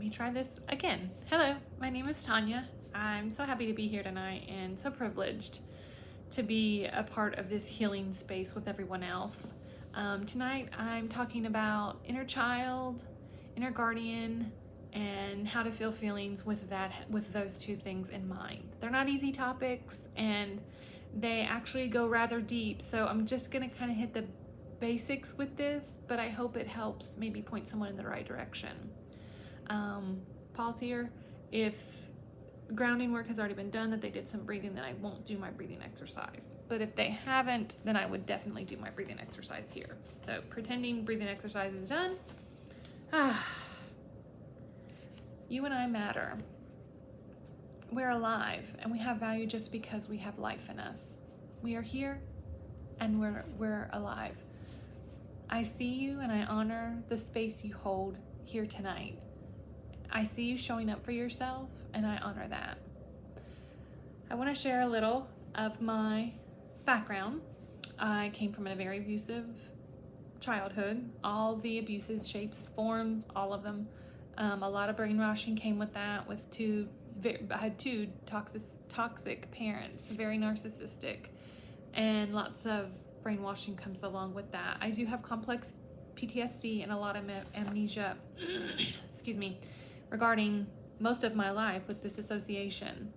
me try this again. Hello, my name is Tanya. I'm so happy to be here tonight and so privileged to be a part of this healing space with everyone else. Tonight I'm talking about inner child, inner guardian, and how to feel feelings with those two things in mind. They're not easy topics and they actually go rather deep, so I'm just gonna kind of hit the basics with this, but I hope it helps maybe point someone in the right direction. Pause here. If grounding work has already been done, that they did some breathing, then I won't do my breathing exercise. But if they haven't, then I would definitely do my breathing exercise here. So pretending breathing exercise is done. You and I matter. We're alive and we have value just because we have life in us. We are here and we're alive. I see you and I honor the space you hold here tonight. I see you showing up for yourself and I honor that. I want to share a little of my background. I came from a very abusive childhood. All the abuses, shapes, forms, all of them. A lot of brainwashing came with that. I had two toxic parents, very narcissistic, and lots of brainwashing comes along with that. I do have complex PTSD and a lot of amnesia, excuse me, regarding most of my life with this association.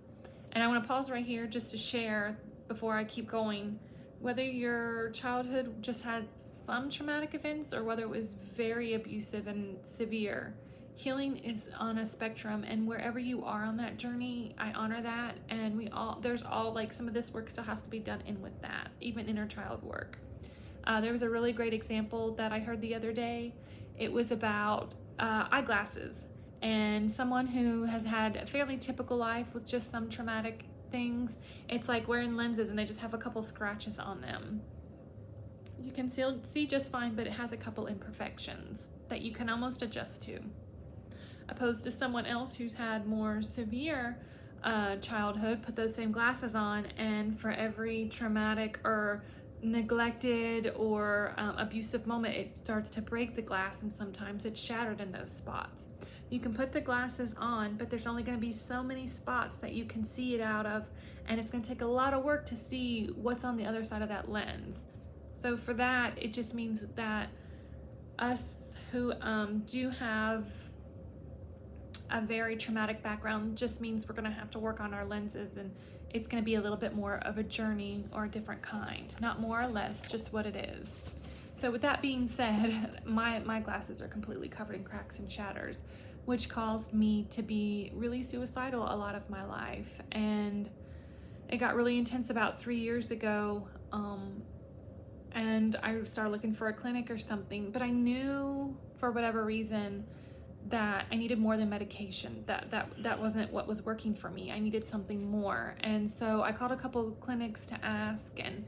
And I want to pause right here just to share before I keep going, whether your childhood just had some traumatic events or whether it was very abusive and severe. Healing is on a spectrum, and wherever you are on that journey, I honor that. And some of this work still has to be done in with that, even inner child work. There was a really great example that I heard the other day. It was about eyeglasses and someone who has had a fairly typical life with just some traumatic things. It's like wearing lenses and they just have a couple scratches on them. You can still see just fine, but it has a couple imperfections that you can almost adjust to. Opposed to someone else who's had more severe childhood, put those same glasses on, and for every traumatic or neglected or abusive moment, it starts to break the glass, and sometimes it's shattered in those spots. You can put the glasses on, but there's only going to be so many spots that you can see it out of, and it's going to take a lot of work to see what's on the other side of that lens. So for that, it just means that us who do have a very traumatic background just means we're going to have to work on our lenses, and it's going to be a little bit more of a journey or a different kind, not more or less, just what it is. So with that being said, my glasses are completely covered in cracks and shatters, which caused me to be really suicidal a lot of my life. And it got really intense about 3 years ago. And I started looking for a clinic or something, but I knew for whatever reason that I needed more than medication. That wasn't what was working for me. I needed something more. And so I called a couple of clinics to ask and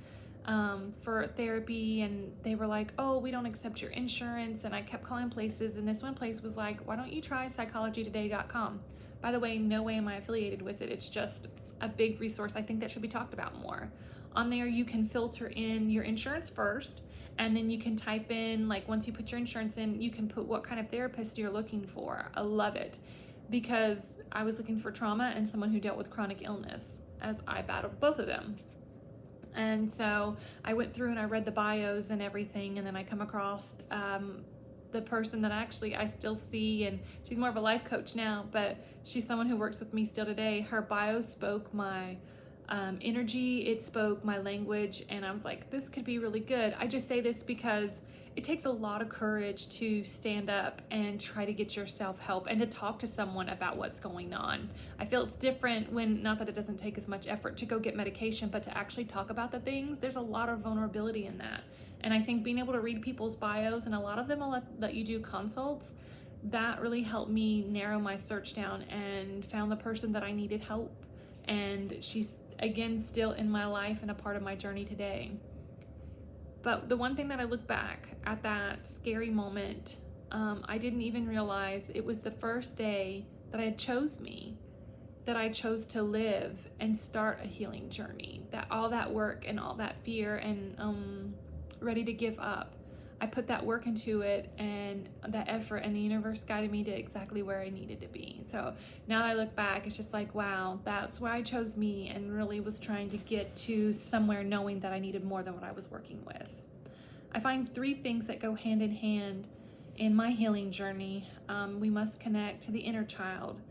for therapy, and they were like, oh, we don't accept your insurance. And I kept calling places, and this one place was like, why don't you try psychologytoday.com? By the way, no way am I affiliated with it. It's just a big resource I think that should be talked about more. On there you can filter in your insurance first, and then you can type in, like, once you put your insurance in, you can put what kind of therapist you're looking for. I love it because I was looking for trauma and someone who dealt with chronic illness, as I battled both of them. And so I went through and I read the bios and everything, and then I come across the person that actually I still see, and she's more of a life coach now, but she's someone who works with me still today. Her bio spoke my energy, it spoke my language, and I was like, this could be really good. I just say this because it takes a lot of courage to stand up and try to get yourself help and to talk to someone about what's going on. I feel it's different when, not that it doesn't take as much effort to go get medication, but to actually talk about the things, there's a lot of vulnerability in that. And I think being able to read people's bios, and a lot of them will let you do consults, that really helped me narrow my search down and found the person that I needed help. And she's, again, still in my life and a part of my journey today. But the one thing that I look back at that scary moment, I didn't even realize it was the first day that I chose me, that I chose to live and start a healing journey, that all that work and all that fear and ready to give up, I put that work into it and that effort, and the universe guided me to exactly where I needed to be. So now that I look back, it's just like, wow, that's why I chose me, and really was trying to get to somewhere knowing that I needed more than what I was working with. I find 3 things that go hand in hand in my healing journey. We must connect to the inner child.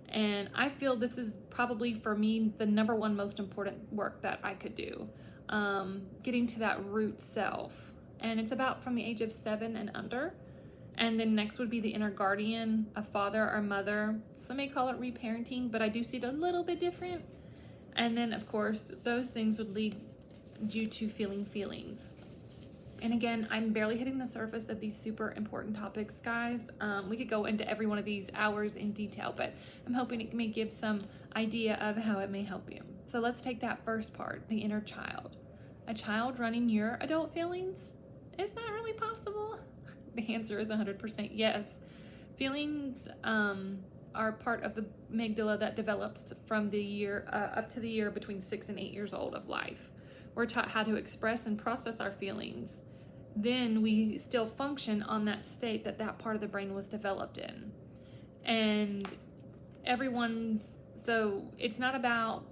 And I feel this is probably for me the number one most important work that I could do. Getting to that root self. And it's about from the age of 7 and under. And then next would be the inner guardian, a father or mother. Some may call it reparenting, but I do see it a little bit different. And then, of course, those things would lead you to feeling feelings. And again, I'm barely hitting the surface of these super important topics, guys. We could go into every one of these hours in detail, but I'm hoping it may give some idea of how it may help you. So let's take that first part, the inner child. A child running your adult feelings? Is that really possible? The answer is 100% yes. Feelings are part of the amygdala that develops from the year up to the year between 6 and 8 years old of life. We're taught how to express and process our feelings. Then we still function on that state that part of the brain was developed in. And so it's not about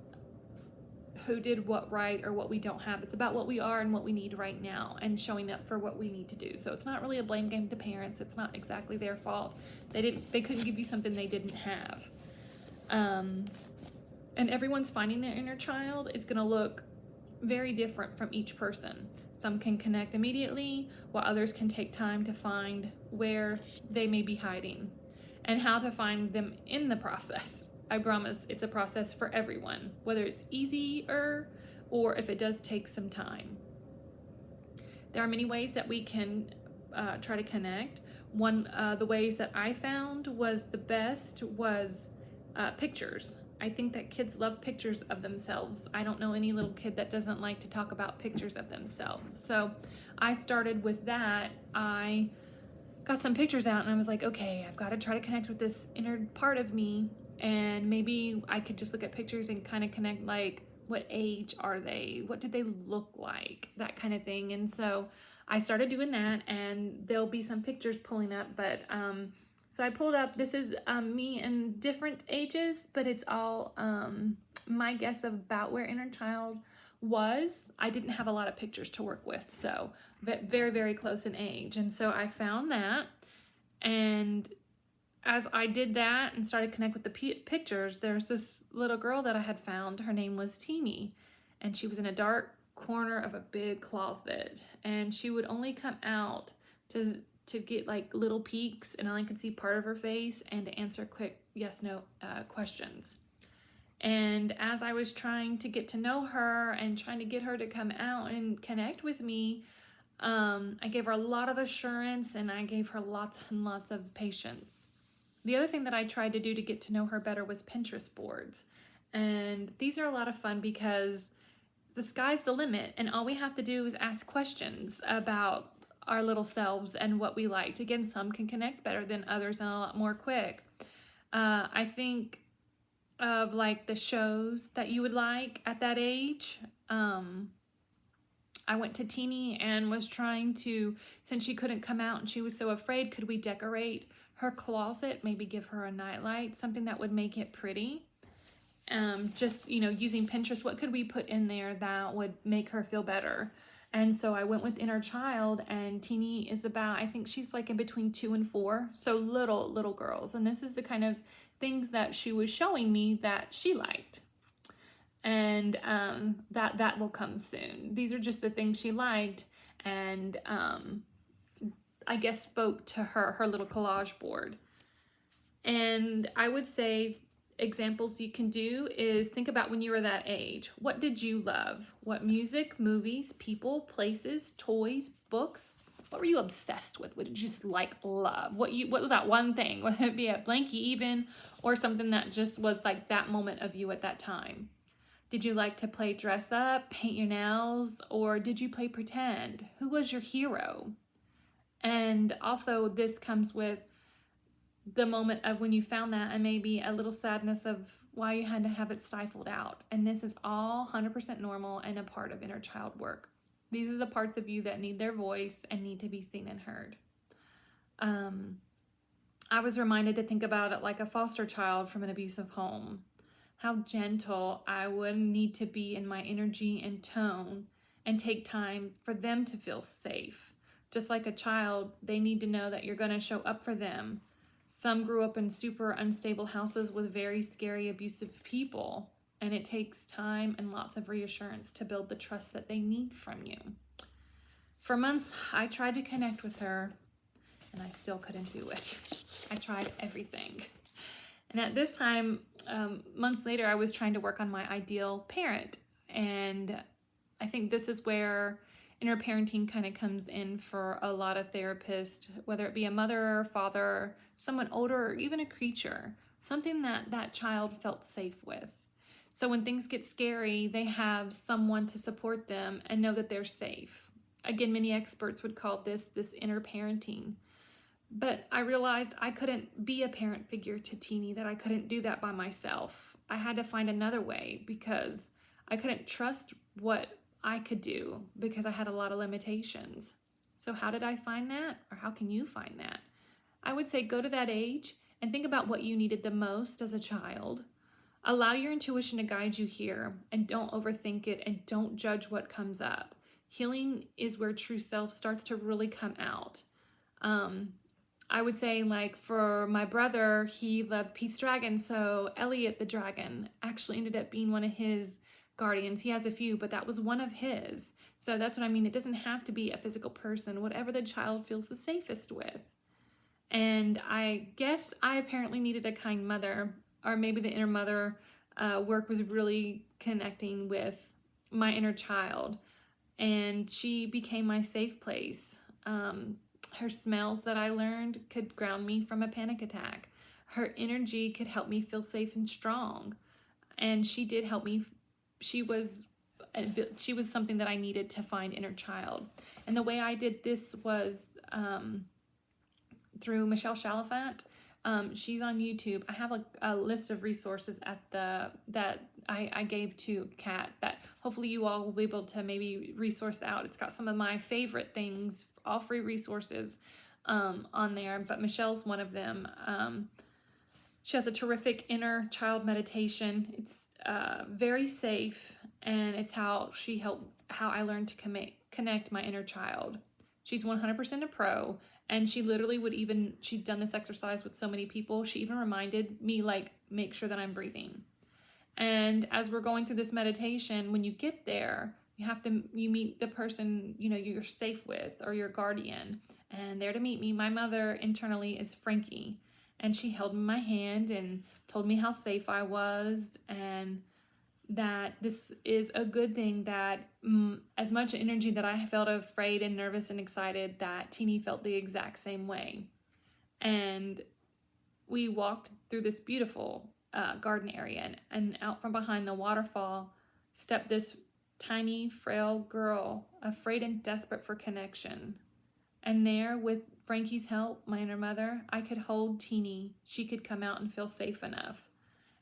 who did what right or what we don't have. It's about what we are and what we need right now and showing up for what we need to do. So it's not really a blame game to parents. It's not exactly their fault. They couldn't give you something they didn't have. And everyone's finding their inner child is going to look very different from each person. Some can connect immediately, while others can take time to find where they may be hiding and how to find them in the process. I promise it's a process for everyone, whether it's easier or if it does take some time. There are many ways that we can try to connect. One of the ways that I found was the best was pictures. I think that kids love pictures of themselves. I don't know any little kid that doesn't like to talk about pictures of themselves. So I started with that. I got some pictures out and I was like, okay, I've got to try to connect with this inner part of me. And maybe I could just look at pictures and kind of connect, like, what age are they? What did they look like? That kind of thing. And so I started doing that, and there'll be some pictures pulling up, but so I pulled up, this is me in different ages, but it's all my guess about where inner child was. I didn't have a lot of pictures to work with, so very, very close in age. And so I found that, and as I did that and started to connect with the pictures, there's this little girl that I had found. Her name was Teeny, and she was in a dark corner of a big closet, and she would only come out to get like little peeks, and I only could see part of her face, and to answer quick yes/no questions. And as I was trying to get to know her and trying to get her to come out and connect with me, I gave her a lot of assurance, and I gave her lots and lots of patience. The other thing that I tried to do to get to know her better was Pinterest boards. And these are a lot of fun because the sky's the limit, and all we have to do is ask questions about our little selves and what we liked. Again, some can connect better than others and a lot more quick. I think of like the shows that you would like at that age. I went to Teeny and was trying to, since she couldn't come out and she was so afraid, could we decorate her closet, maybe give her a nightlight, something that would make it pretty. Just, using Pinterest, what could we put in there that would make her feel better? And so I went with inner child, and Teeny is about, I think she's like in between 2 and 4, so little girls. And this is the kind of things that she was showing me that she liked. And that will come soon. These are just the things she liked, and I guess spoke to her little collage board. And I would say examples you can do is think about when you were that age. What did you love? What music, movies, people, places, toys, books? What were you obsessed with? What did you just love? What was that one thing? Whether it be a blankie even, or something that just was like that moment of you at that time. Did you like to play dress up, paint your nails, or did you play pretend? Who was your hero? And also this comes with the moment of when you found that, and maybe a little sadness of why you had to have it stifled out. And this is all 100% normal and a part of inner child work. These are the parts of you that need their voice and need to be seen and heard. I was reminded to think about it like a foster child from an abusive home. How gentle I would need to be in my energy and tone and take time for them to feel safe. Just like a child, they need to know that you're going to show up for them. Some grew up in super unstable houses with very scary, abusive people, and it takes time and lots of reassurance to build the trust that they need from you. For months, I tried to connect with her, and I still couldn't do it. I tried everything. And at this time, months later, I was trying to work on my ideal parent. And I think this is where inner parenting kind of comes in for a lot of therapists, whether it be a mother, father, someone older, or even a creature, something that that child felt safe with. So when things get scary, they have someone to support them and know that they're safe. Again, many experts would call this inner parenting. But I realized I couldn't be a parent figure to Teeny, that I couldn't do that by myself. I had to find another way because I couldn't trust what I could do because I had a lot of limitations. So how did I find that? Or how can you find that? I would say go to that age and think about what you needed the most as a child. Allow your intuition to guide you here and don't overthink it and don't judge what comes up. Healing is where true self starts to really come out. I would say, like, for my brother, he loved Pete's dragon, so Elliot the dragon actually ended up being one of his guardians. He has a few, but that was one of his. So that's what I mean. It doesn't have to be a physical person, whatever the child feels the safest with. And I guess I apparently needed a kind mother, or maybe the inner mother work was really connecting with my inner child. And she became my safe place. Her smells that I learned could ground me from a panic attack. Her energy could help me feel safe and strong. And she did help me. She was something that I needed to find inner child. And the way I did this was through Michelle Chalifant. She's on YouTube. I have a list of resources that I gave to Kat that hopefully you all will be able to maybe resource out. It's got some of my favorite things, all free resources on there, but Michelle's one of them. She has a terrific inner child meditation. It's very safe, and it's how I learned to connect my inner child. She's 100% a pro, and she literally she's done this exercise with so many people. She even reminded me, like, make sure that I'm breathing. And as we're going through this meditation, when you get there, you meet the person, you're safe with, or your guardian. And there to meet me, my mother internally is Frankie. And she held my hand and told me how safe I was, and that this is a good thing, that as much energy that I felt afraid and nervous and excited, that Teeny felt the exact same way. And we walked through this beautiful garden area, and out from behind the waterfall stepped this tiny, frail girl, afraid and desperate for connection. And there, with Frankie's help, my inner mother, I could hold Teeny. She could come out and feel safe enough.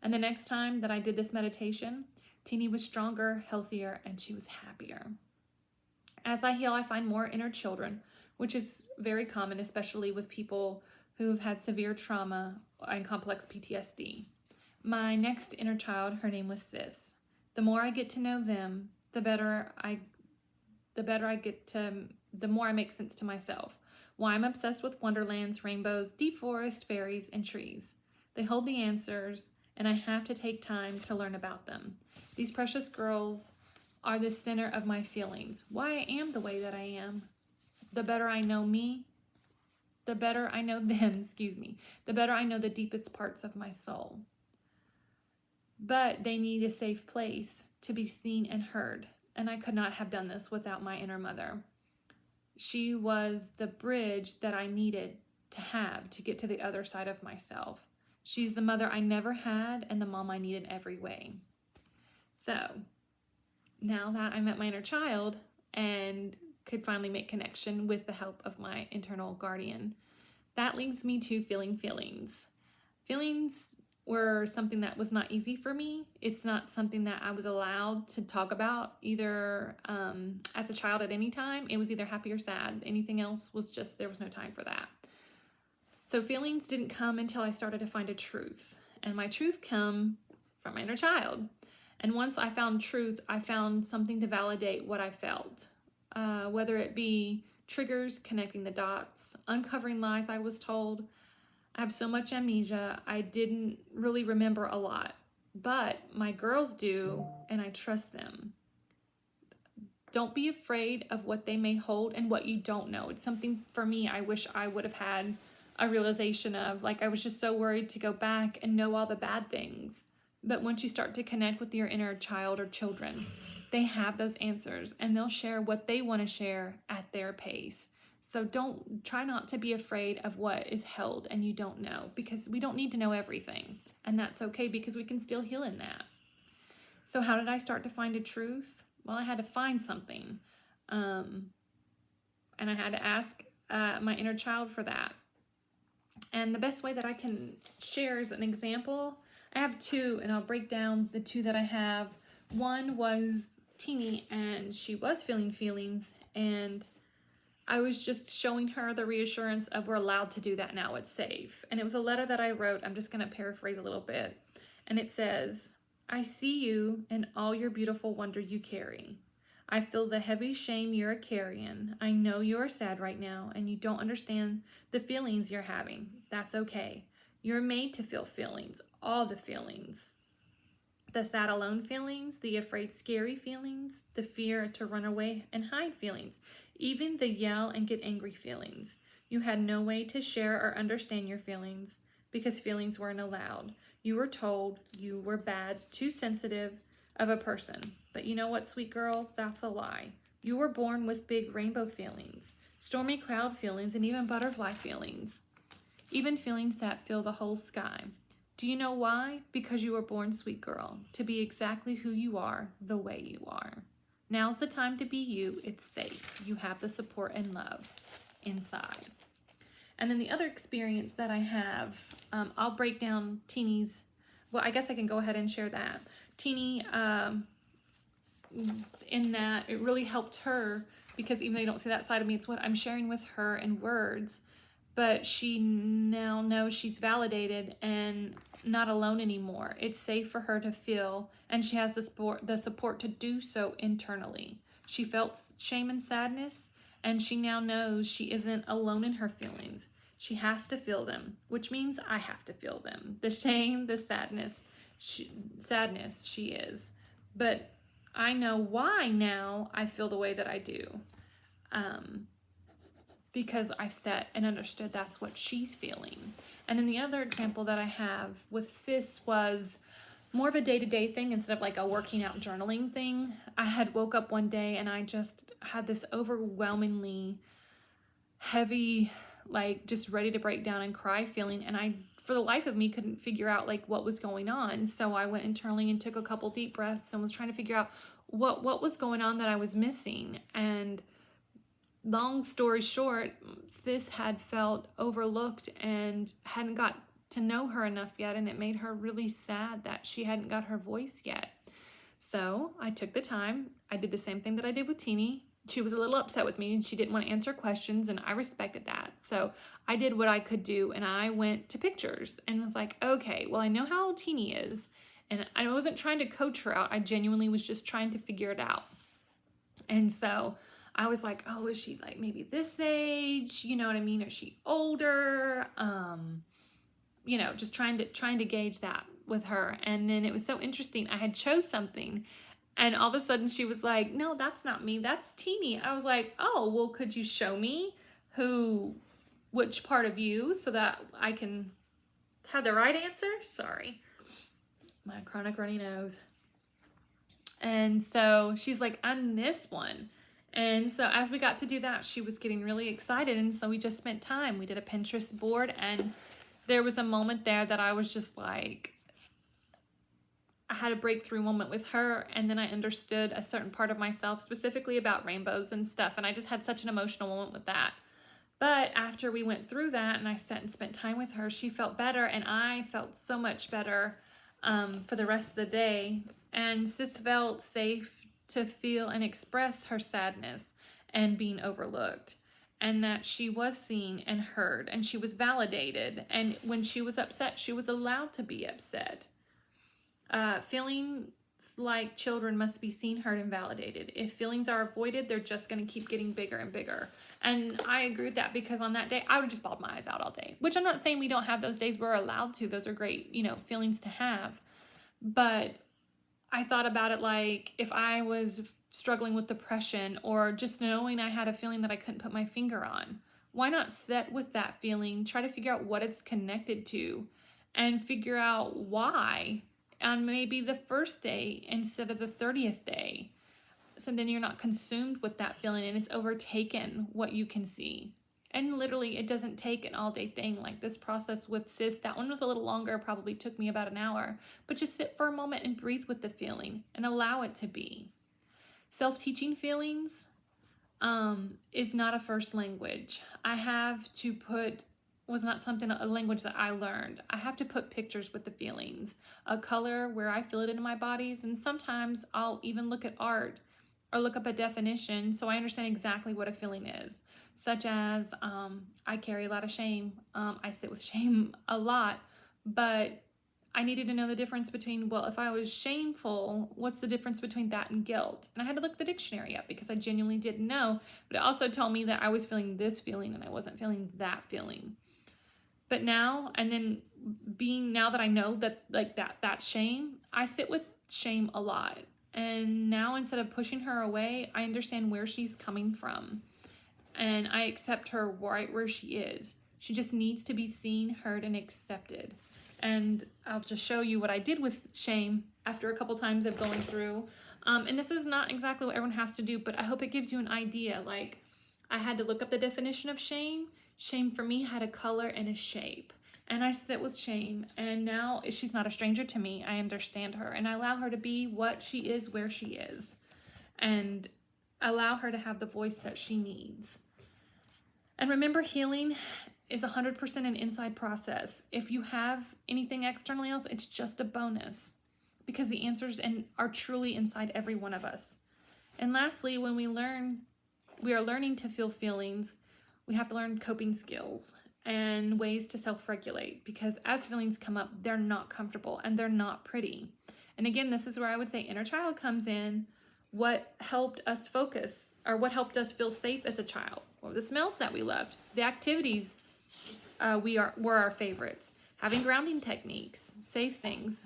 And the next time that I did this meditation, Teeny was stronger, healthier, and she was happier. As I heal, I find more inner children, which is very common, especially with people who've had severe trauma and complex PTSD. My next inner child, her name was Sis. The more I get to know them, the more I make sense to myself. Why I'm obsessed with wonderlands, rainbows, deep forest, fairies, and trees. They hold the answers, and I have to take time to learn about them. These precious girls are the center of my feelings, why I am the way that I am. The better I know me, the better I know them, the better I know the deepest parts of my soul. But they need a safe place to be seen and heard, and I could not have done this without my inner mother. She was the bridge that I needed to have to get to the other side of myself. She's the mother I never had and the mom I need in every way. So now that I met my inner child and could finally make connection with the help of my internal guardian, that leads me to feeling feelings. Feelings were something that was not easy for me. It's not something that I was allowed to talk about either as a child at any time. It was either happy or sad. Anything else was just, there was no time for that. So feelings didn't come until I started to find a truth. And my truth come from my inner child. And once I found truth, I found something to validate what I felt. Whether it be triggers, connecting the dots, uncovering lies I was told. I have so much amnesia, I didn't really remember a lot. But my girls do, and I trust them. Don't be afraid of what they may hold and what you don't know. It's something for me I wish I would have had a realization of. Like, I was just so worried to go back and know all the bad things. But once you start to connect with your inner child or children, they have those answers and they'll share what they want to share at their pace. So try not to be afraid of what is held and you don't know, because we don't need to know everything. And that's okay, because we can still heal in that. So how did I start to find a truth? Well, I had to find something. And I had to ask my inner child for that. And the best way that I can share is an example. I have two, and I'll break down the two that I have. One was Teeny, and she was feeling feelings, and I was just showing her the reassurance of, we're allowed to do that now, it's safe. And it was a letter that I wrote. I'm just going to paraphrase a little bit. And it says, I see you and all your beautiful wonder you carry. I feel the heavy shame you're carrying. I know you're sad right now and you don't understand the feelings you're having. That's okay. You're made to feel feelings, all the feelings. The sad alone feelings, the afraid scary feelings, the fear to run away and hide feelings, even the yell and get angry feelings. You had no way to share or understand your feelings because feelings weren't allowed. You were told you were bad, too sensitive of a person. But you know what, sweet girl? That's a lie. You were born with big rainbow feelings, stormy cloud feelings, and even butterfly feelings. Even feelings that fill the whole sky. Do you know why? Because you were born, sweet girl, to be exactly who you are, the way you are. Now's the time to be you. It's safe. You have the support and love inside. And then the other experience that I have, I'll break down Teeny's. Well, I guess I can go ahead and share that. Teeny, in that it really helped her, because even though you don't see that side of me, it's what I'm sharing with her in words. But she now knows she's validated and not alone anymore. It's safe for her to feel, and she has the support to do so internally. She felt shame and sadness, and she now knows she isn't alone in her feelings. She has to feel them, which means I have to feel them. The shame, the sadness, she is. But I know why now I feel the way that I do. Because I've set and understood that's what she's feeling. And then the other example that I have with Sis was more of a day-to-day thing instead of like a working out journaling thing. I had woke up one day and I just had this overwhelmingly heavy, like just ready to break down and cry feeling. And I, for the life of me, couldn't figure out like what was going on. So I went internally and took a couple deep breaths and was trying to figure out what was going on that I was missing. And long story short, Sis had felt overlooked and hadn't got to know her enough yet, and it made her really sad that she hadn't got her voice yet. So I took the time. I did the same thing that I did with Teeny. She was a little upset with me and she didn't want to answer questions, and I respected that. So I did what I could do, and I went to pictures and was like, okay, well, I know how old Teeny is, and I wasn't trying to coach her out. I genuinely was just trying to figure it out. And so I was like, oh, is she like maybe this age? You know what I mean? Is she older? You know, just trying to gauge that with her. And then it was so interesting. I had chose something, and all of a sudden she was like, no, that's not me. That's Teeny. I was like, oh, well, could you show me which part of you so that I can have the right answer? Sorry. My chronic runny nose. And so she's like, I'm this one. And so as we got to do that, she was getting really excited. And so we just spent time. We did a Pinterest board, and there was a moment there that I was just like, I had a breakthrough moment with her. And then I understood a certain part of myself, specifically about rainbows and stuff. And I just had such an emotional moment with that. But after we went through that and I sat and spent time with her, she felt better and I felt so much better for the rest of the day. And Sis felt safe to feel and express her sadness and being overlooked, and that she was seen and heard and she was validated. And when she was upset, she was allowed to be upset. Feelings like children must be seen, heard, and validated. If feelings are avoided, they're just going to keep getting bigger and bigger. And I agree with that, because on that day, I would have just bawled my eyes out all day, which I'm not saying we don't have those days. We're allowed to. Those are great, feelings to have. But I thought about it like if I was struggling with depression, or just knowing I had a feeling that I couldn't put my finger on, why not sit with that feeling, try to figure out what it's connected to, and figure out why on maybe the first day instead of the 30th day. So then you're not consumed with that feeling and it's overtaken what you can see. And literally, it doesn't take an all-day thing like this process with Sis. That one was a little longer, probably took me about an hour. But just sit for a moment and breathe with the feeling and allow it to be. Self-teaching feelings is not a first language. I have to put, was not something, a language that I learned. I have to put pictures with the feelings, a color where I feel it in my bodies. And sometimes I'll even look at art or look up a definition so I understand exactly what a feeling is. Such as, I carry a lot of shame. I sit with shame a lot, but I needed to know the difference between, well, if I was shameful, what's the difference between that and guilt? And I had to look the dictionary up because I genuinely didn't know, but it also told me that I was feeling this feeling and I wasn't feeling that feeling. But now, and then now that I know that that's shame, I sit with shame a lot. And now, instead of pushing her away, I understand where she's coming from. And I accept her right where she is. She just needs to be seen, heard, and accepted. And I'll just show you what I did with shame after a couple times of going through. And this is not exactly what everyone has to do, but I hope it gives you an idea. Like, I had to look up the definition of shame. Shame for me had a color and a shape. And I sit with shame. And now she's not a stranger to me. I understand her. And I allow her to be what she is, where she is. And allow her to have the voice that she needs. And remember, healing is 100% an inside process. If you have anything externally else, it's just a bonus, because the answers are truly inside every one of us. And lastly, when we are learning to feel feelings, we have to learn coping skills and ways to self-regulate, because as feelings come up, they're not comfortable and they're not pretty. And again, this is where I would say inner child comes in. What helped us focus, or what helped us feel safe as a child? What were the smells that we loved? The activities were our favorites. Having grounding techniques, safe things.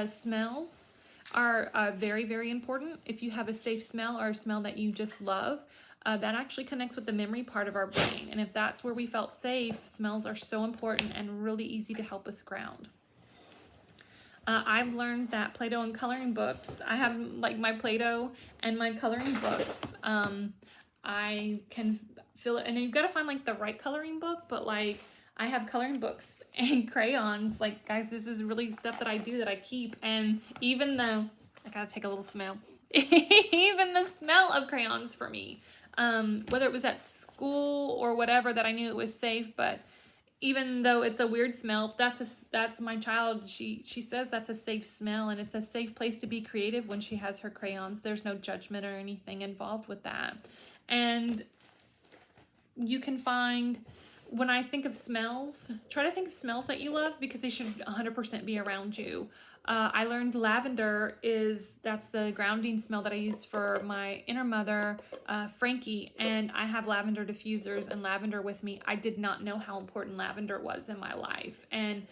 Smells are very, very important. If you have a safe smell or a smell that you just love, that actually connects with the memory part of our brain. And if that's where we felt safe, smells are so important and really easy to help us ground. I've learned that Play-Doh and coloring books, I have like my Play-Doh and my coloring books. I can feel it, and you've got to find like the right coloring book, but like I have coloring books and crayons. Like, guys, this is really stuff that I do, that I keep. And even though, I gotta take a little smell, even the smell of crayons for me, whether it was at school or whatever, that I knew it was safe, but even though it's a weird smell, that's my child. She says that's a safe smell, and it's a safe place to be creative when she has her crayons. There's no judgment or anything involved with that. And you can find, when I think of smells, try to think of smells that you love, because they should 100% be around you. I learned lavender that's the grounding smell that I use for my inner mother, Frankie, and I have lavender diffusers and lavender with me. I did not know how important lavender was in my life. And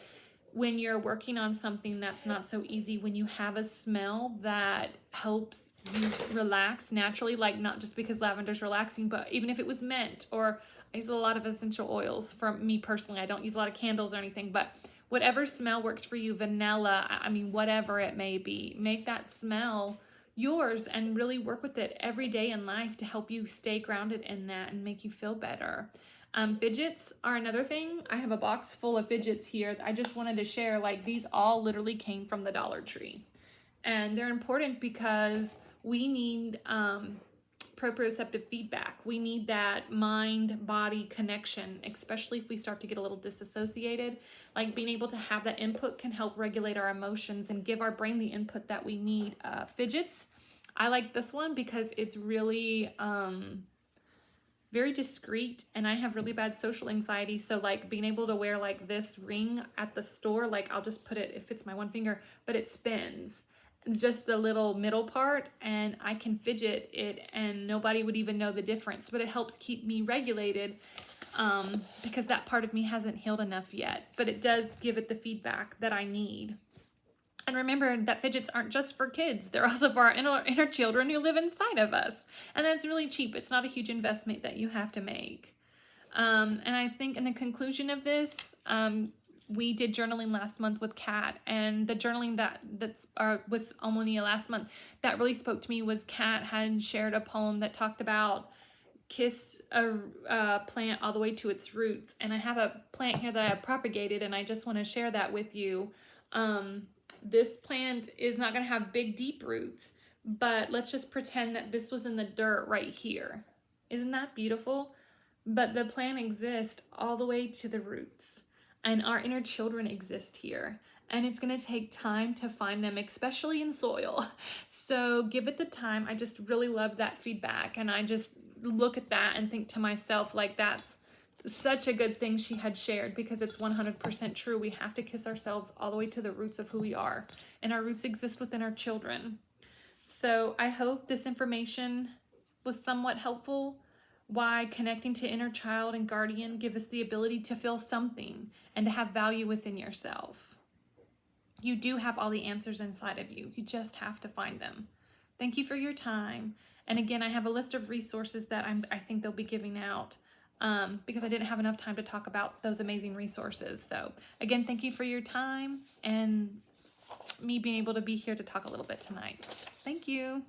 when you're working on something that's not so easy, when you have a smell that helps you relax naturally, like not just because lavender's relaxing, but even if it was mint, or I use a lot of essential oils. For me personally, I don't use a lot of candles or anything, but whatever smell works for you, vanilla, I mean, whatever it may be, make that smell yours and really work with it every day in life to help you stay grounded in that and make you feel better. Fidgets are another thing. I have a box full of fidgets here. I just wanted to share, like, these all literally came from the Dollar Tree. And they're important because we need proprioceptive feedback. We need that mind-body connection, especially if we start to get a little disassociated. Like being able to have that input can help regulate our emotions and give our brain the input that we need. Fidgets. I like this one because it's really very discreet, and I have really bad social anxiety. So like being able to wear like this ring at the store, like I'll just put it, it fits my one finger, but it spins. Just the little middle part, and I can fidget it and nobody would even know the difference, but it helps keep me regulated because that part of me hasn't healed enough yet, but it does give it the feedback that I need. And remember that fidgets aren't just for kids, they're also for our inner children who live inside of us, and that's really cheap. It's not a huge investment that you have to make. And I think in the conclusion of this, we did journaling last month with Kat, and the journaling that's with Almonia last month that really spoke to me was Kat had shared a poem that talked about kiss a plant all the way to its roots. And I have a plant here that I have propagated, and I just want to share that with you. This plant is not going to have big deep roots, but let's just pretend that this was in the dirt right here. Isn't that beautiful? But the plant exists all the way to the roots. And our inner children exist here. And it's going to take time to find them, especially in soil. So give it the time. I just really love that feedback. And I just look at that and think to myself, like, that's such a good thing she had shared, because it's 100% true. We have to kiss ourselves all the way to the roots of who we are. And our roots exist within our children. So I hope this information was somewhat helpful. Why connecting to inner child and guardian give us the ability to feel something and to have value within yourself. You do have all the answers inside of you. You just have to find them. Thank you for your time. And again, I have a list of resources that I think they'll be giving out because I didn't have enough time to talk about those amazing resources. So again, thank you for your time and me being able to be here to talk a little bit tonight. Thank you.